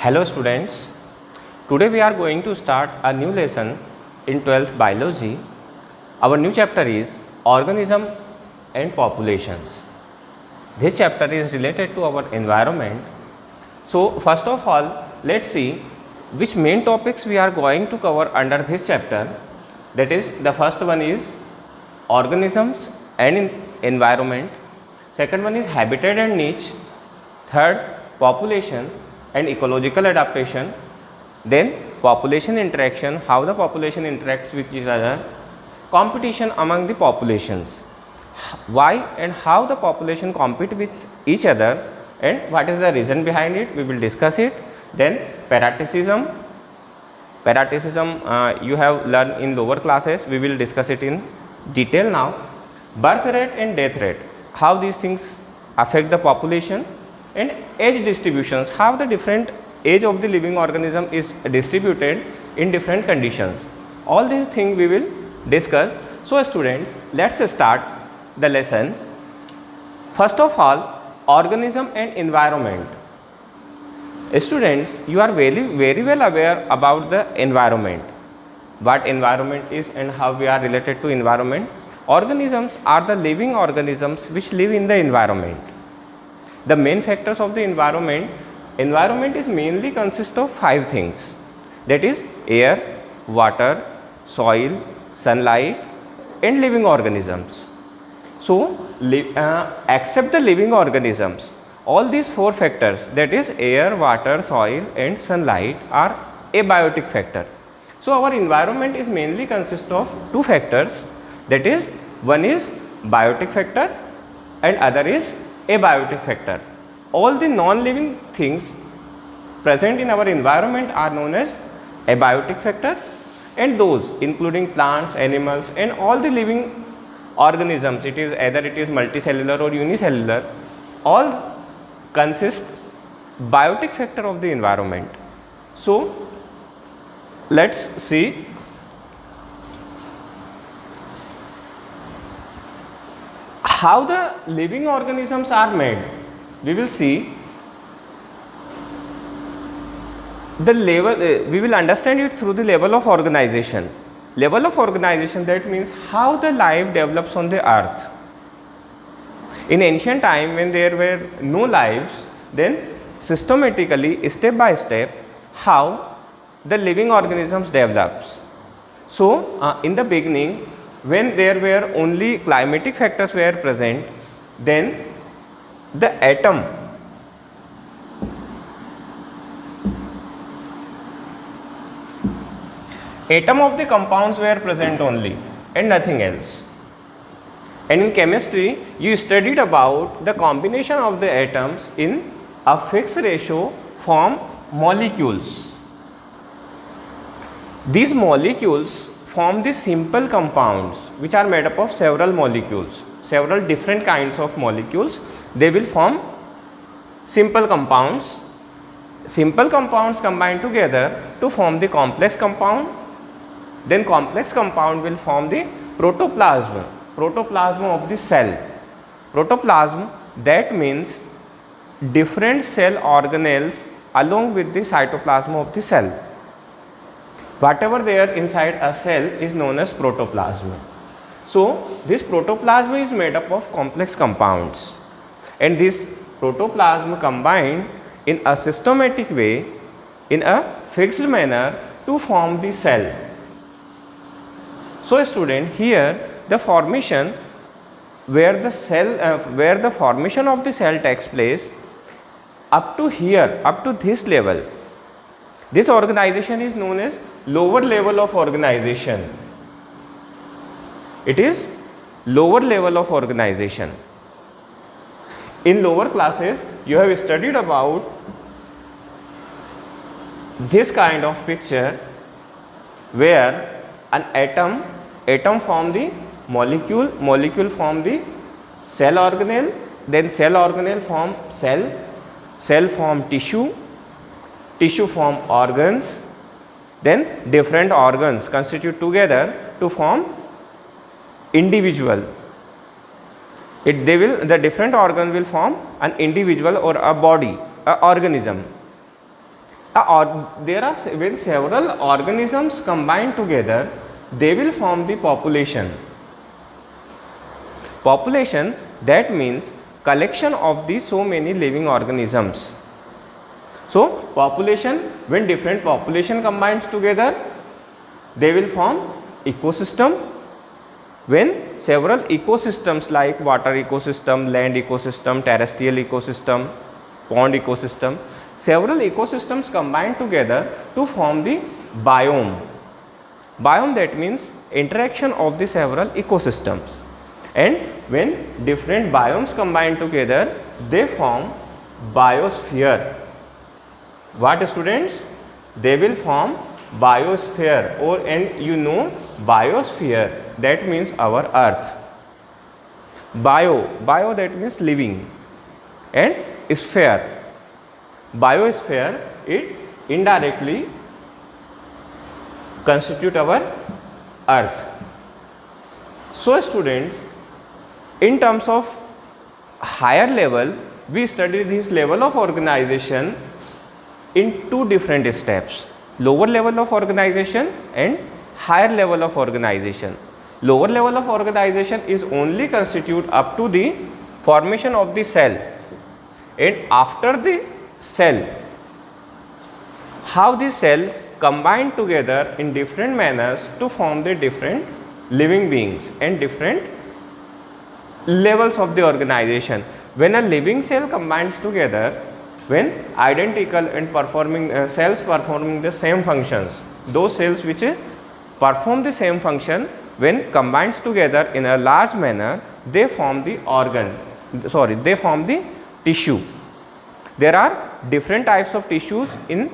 Hello students, today we are going to start a new lesson in 12th biology. Our new chapter is organism and populations. This chapter is related to our environment. So first of all, let's see which main topics we are going to cover under this chapter. That is, the first one is organisms and environment. Second one is habitat and niche. Third, population and ecological adaptation. Then population interaction, how the population interacts with each other. Competition among the populations, why and how the population compete with each other and what is the reason behind it, we will discuss it. Then parasitism, you have learned in lower classes, we will discuss it in detail now. Birth rate and death rate, how these things affect the population. And age distributions, how the different age of the living organism is distributed in different conditions. All these things we will discuss. So students, let's start the lesson. First of all, organism and environment. Students, you are very well aware about the environment, what environment is and how we are related to environment. Organisms are the living organisms which live in the environment. The main factors of the environment is mainly consist of 5 things, that is air, water, soil, sunlight and living organisms. So except the living organisms, all these 4 factors, that is air, water, soil and sunlight, are abiotic factor. So our environment is mainly consist of 2 factors, that is one is biotic factor and other is abiotic factor. All the non-living things present in our environment are known as abiotic factors, and those including plants, animals and all the living organisms, it is either it is multicellular or unicellular, all consist biotic factor of the environment. So let's see how the living organisms are made. We will see the level, we will understand it through the level of organization. Level of organization, that means how the life develops on the earth. In ancient time, when there were no lives, then systematically, step by step, how the living organisms develops. So in the beginning, when there were only climatic factors were present, then the atom of the compounds were present only and nothing else. And in chemistry, you studied about the combination of the atoms in a fixed ratio form molecules. These molecules form the simple compounds which are made up of several molecules, several different kinds of molecules. They will form simple compounds. Simple compounds combine together to form the complex compound. Then complex compound will form the protoplasm of the cell. Protoplasm, that means different cell organelles along with the cytoplasm of the cell. Whatever there inside a cell is known as protoplasm. So this protoplasm is made up of complex compounds, and this protoplasm combined in a systematic way, in a fixed manner, to form the cell. So student, here the formation where the formation of the cell takes place, up to here, up to this level, this organization is known as lower level of organization. It is lower level of organization. In lower classes, you have studied about this kind of picture where an atom form the molecule form the cell organelle, then cell organelle form cell form tissue form organs, then different organs constitute together to form individual. The different organ will form an individual or a body, a organism. There are when several organisms combine together, they will form the population. Population, that means collection of the so many living organisms. So population, when different population combines together, they will form ecosystem. When several ecosystems like water ecosystem, land ecosystem, terrestrial ecosystem, pond ecosystem, several ecosystems combine together to form the biome. Biome, that means interaction of the several ecosystems. And when different biomes combine together, they form biosphere. What, students? They will form biosphere, or and you know biosphere, that means our earth. Bio that means living, and sphere, biosphere, it indirectly constitute our earth. So students, in terms of higher level, we study this level of organization in two different steps: lower level of organization and higher level of organization. Lower level of organization is only constitute up to the formation of the cell, and after the cell, how the cells combine together in different manners to form the different living beings and different levels of the organization. When a living cell combines together, when identical and performing cells performing the same functions, those cells which perform the same function, when combines together in a large manner, they form the they form the tissue. There are different types of tissues in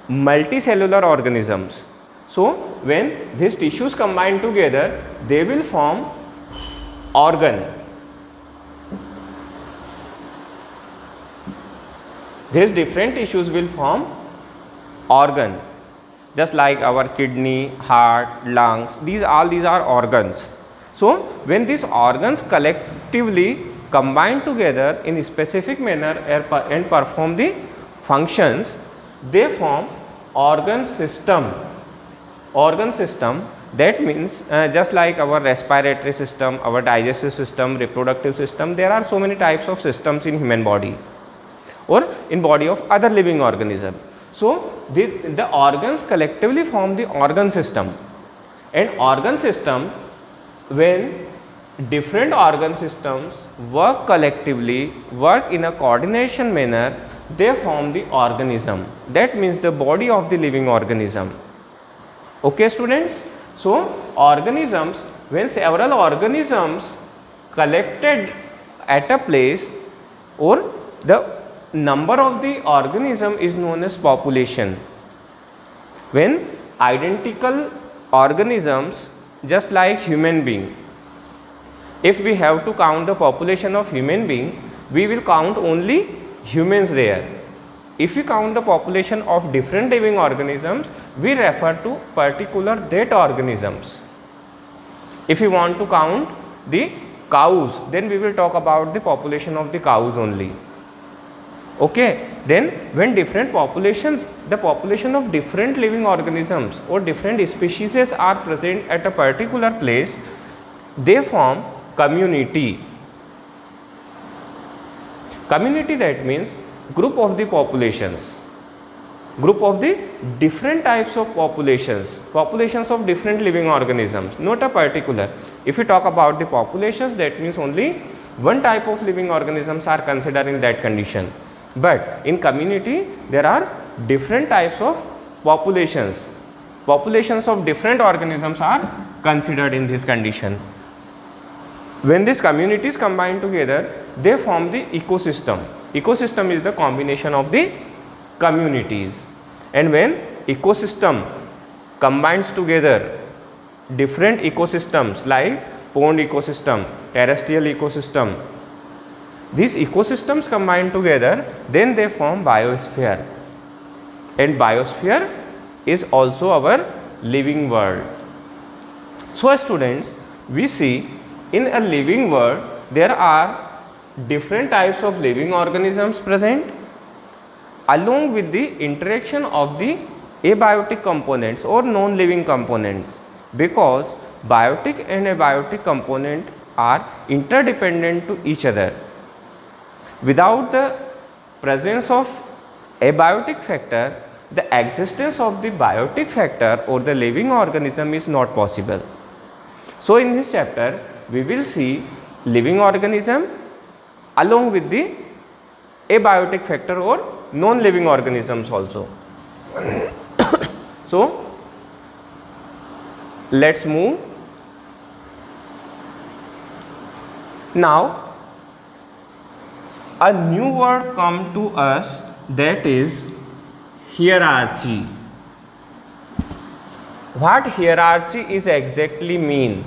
multicellular organisms. So when these tissues combine together, they will form organ. These different tissues will form organ, just like our kidney, heart, lungs. These are organs. So when these organs collectively combine together in a specific manner and perform the functions, they form organ system. Organ system, that means just like our respiratory system, our digestive system, reproductive system, there are so many types of systems in human body or in body of other living organism. So the organs collectively form the organ system, and organ system, when different organ systems work collectively, work in a coordination manner, they form the organism. That means the body of the living organism. Okay students, so organisms, when several organisms collected at a place, or the number of the organism is known as population. When identical organisms, just like human being, if we have to count the population of human being, we will count only humans there. If we count the population of different living organisms, we refer to particular that organisms. If we want to count the cows, then we will talk about the population of the cows only. Okay, then when different populations, the population of different living organisms or different species are present at a particular place, they form community. Community, that means group of the populations, group of the different types of populations, populations of different living organisms, not a particular. If we talk about the populations, that means only one type of living organisms are considered in that condition. But in community, there are different types of populations. Populations of different organisms are considered in this condition. When these communities combine together, they form the ecosystem. Ecosystem is the combination of the communities. And when ecosystem combines together, different ecosystems like pond ecosystem, terrestrial ecosystem, these ecosystems combine together, then they form biosphere. And biosphere is also our living world. So students, we see in a living world there are different types of living organisms present, along with the interaction of the abiotic components or non-living components, because biotic and abiotic component are interdependent to each other. Without the presence of abiotic factor, the existence of the biotic factor or the living organism is not possible. So in this chapter we will see living organism along with the abiotic factor or non-living organisms also. So let's move. Now a new word come to us, that is hierarchy. What hierarchy is exactly mean?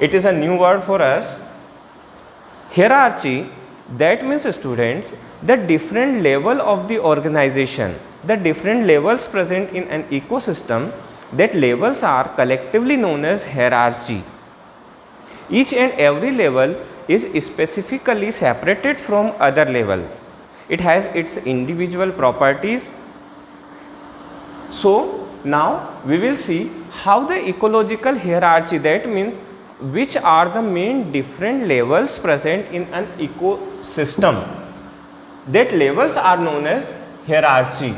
It is a new word for us. Hierarchy, that means students, the different level of the organization, the different levels present in an ecosystem, that levels are collectively known as hierarchy. Each and every level is specifically separated from other level. It has its individual properties. So now we will see how the ecological hierarchy, that means which are the main different levels present in an ecosystem, that levels are known as hierarchy.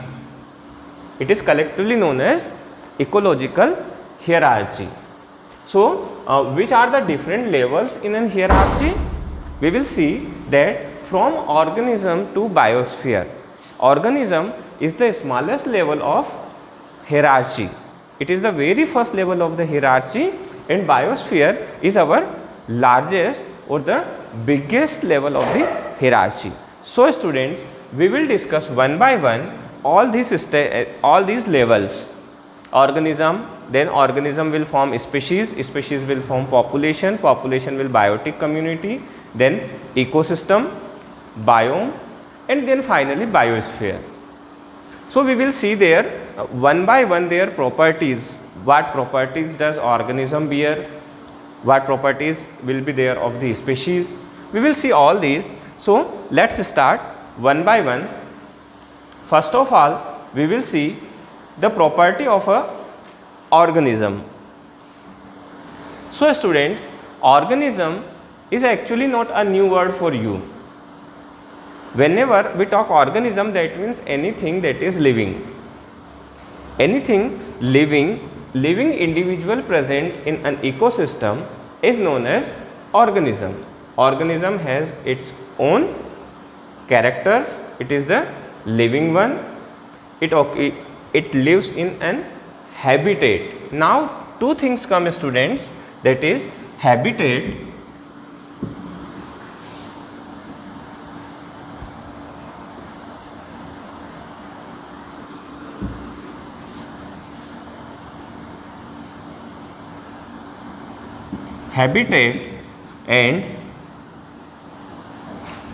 It is collectively known as ecological hierarchy. So which are the different levels in an hierarchy? We will see that from organism to biosphere, organism is the smallest level of hierarchy. It is the very first level of the hierarchy, and biosphere is our largest or the biggest level of the hierarchy. So students, we will discuss one by one all these levels. Organism, then organism will form species, species will form population, population will biotic community, then ecosystem, biome, and then finally biosphere. So we will see there one by one their properties. What properties does organism bear? What properties will be there of the species? We will see all these. So let's start one by one. First of all, we will see the property of a organism. So student, organism is actually not a new word for you. Whenever we talk organism, that means anything that is living. Anything living individual present in an ecosystem is known as organism. Organism has its own characters. It is the living one. It lives in an habitat. Now two things come, students, that is habitat and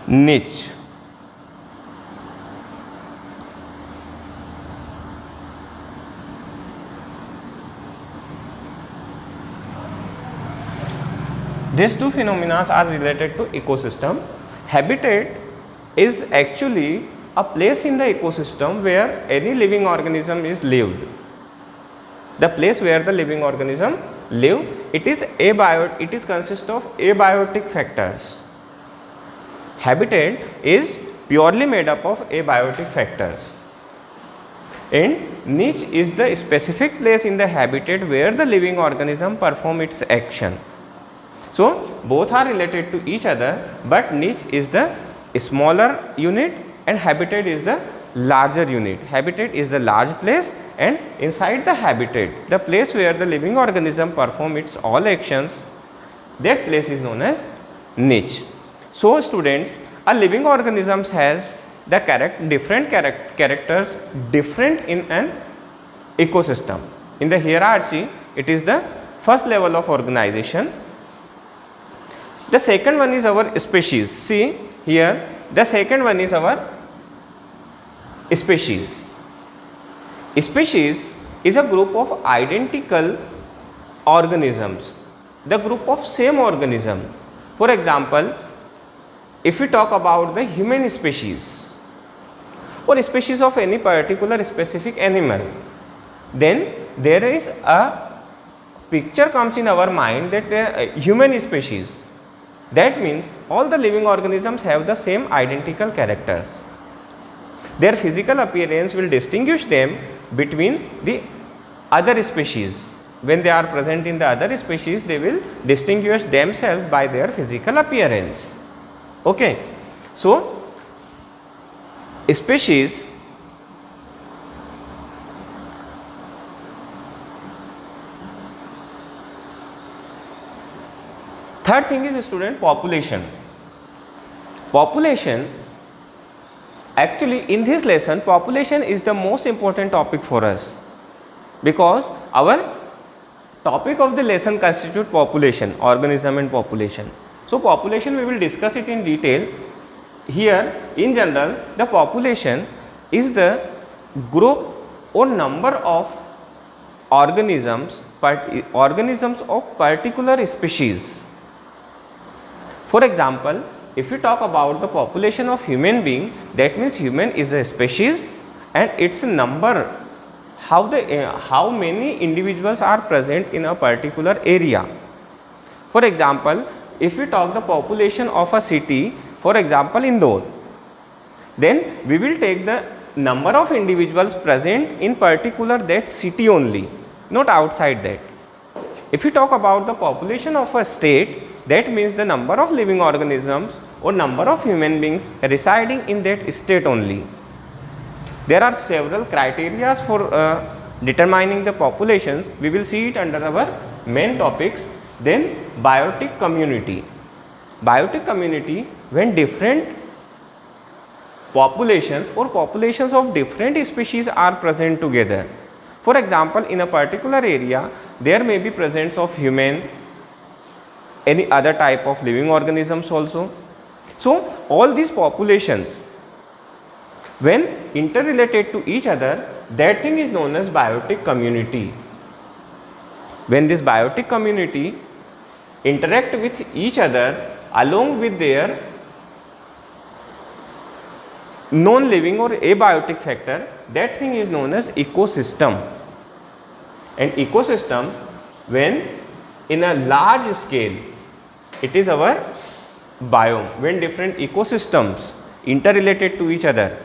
niche. These two phenomena are related to ecosystem. Habitat is actually a place in the ecosystem where any living organism is lived. The place where the living organism live, it is consists of abiotic factors. Habitat is purely made up of abiotic factors, and niche is the specific place in the habitat where the living organism perform its action. So both are related to each other, but niche is the smaller unit and habitat is the larger unit. Habitat is the large place, and inside the habitat, the place where the living organism perform its all actions, that place is known as niche. So students, a living organism has the different characters different in an ecosystem. In the hierarchy, it is the first level of organization. The second one is our species. See here, the second one is our species. Species is a group of identical organisms, the group of same organism. For example, if we talk about the human species, or species of any particular specific animal, then there is a picture comes in our mind that human species. That means all the living organisms have the same identical characters. Their physical appearance will distinguish them between the other species. When they are present in the other species, they will distinguish themselves by their physical appearance. Okay. So, species third thing is student population. Population, actually in this lesson population is the most important topic for us, because our topic of the lesson constitute population, organism and population. So, population we will discuss it in detail. Here in general the population is the group or number of organisms of particular species. For example, if we talk about the population of human being, that means human is a species and its number, how many individuals are present in a particular area. For example, if we talk the population of a city, for example Indore, then we will take the number of individuals present in particular that city only, not outside that. If we talk about the population of a state, that means the number of living organisms or number of human beings residing in that state only. There are several criteria for determining the populations. We will see it under our main topics. Then biotic community. Biotic community, when different populations or populations of different species are present together. For example, in a particular area there may be presence of human, any other type of living organisms also. So, all these populations when interrelated to each other, that thing is known as biotic community. When this biotic community interact with each other along with their non-living or abiotic factor, that thing is known as ecosystem. And ecosystem, when in a large scale, it is our biome. When different ecosystems interrelated to each other,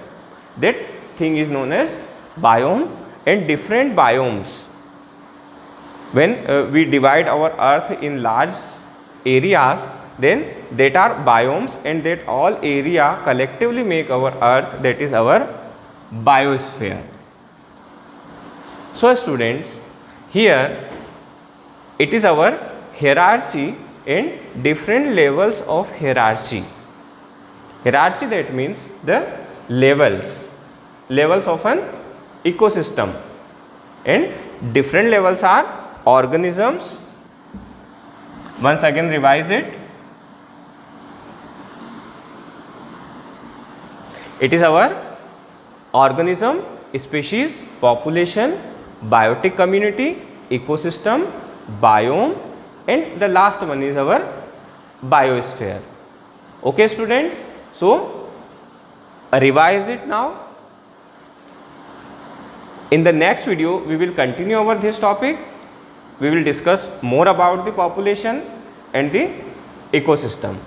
that thing is known as biome. And different biomes, when we divide our earth in large areas, then that are biomes, and that all area collectively make our earth, that is our biosphere. So, students, here it is our hierarchy and different levels of hierarchy. Hierarchy, that means the levels of an ecosystem, and different levels are organisms. Once again revise it. It is our organism, species, population, biotic community, ecosystem, biome, and the last one is our biosphere. Okay, students. So, revise it now. In the next video, we will continue over this topic. We will discuss more about the population and the ecosystem.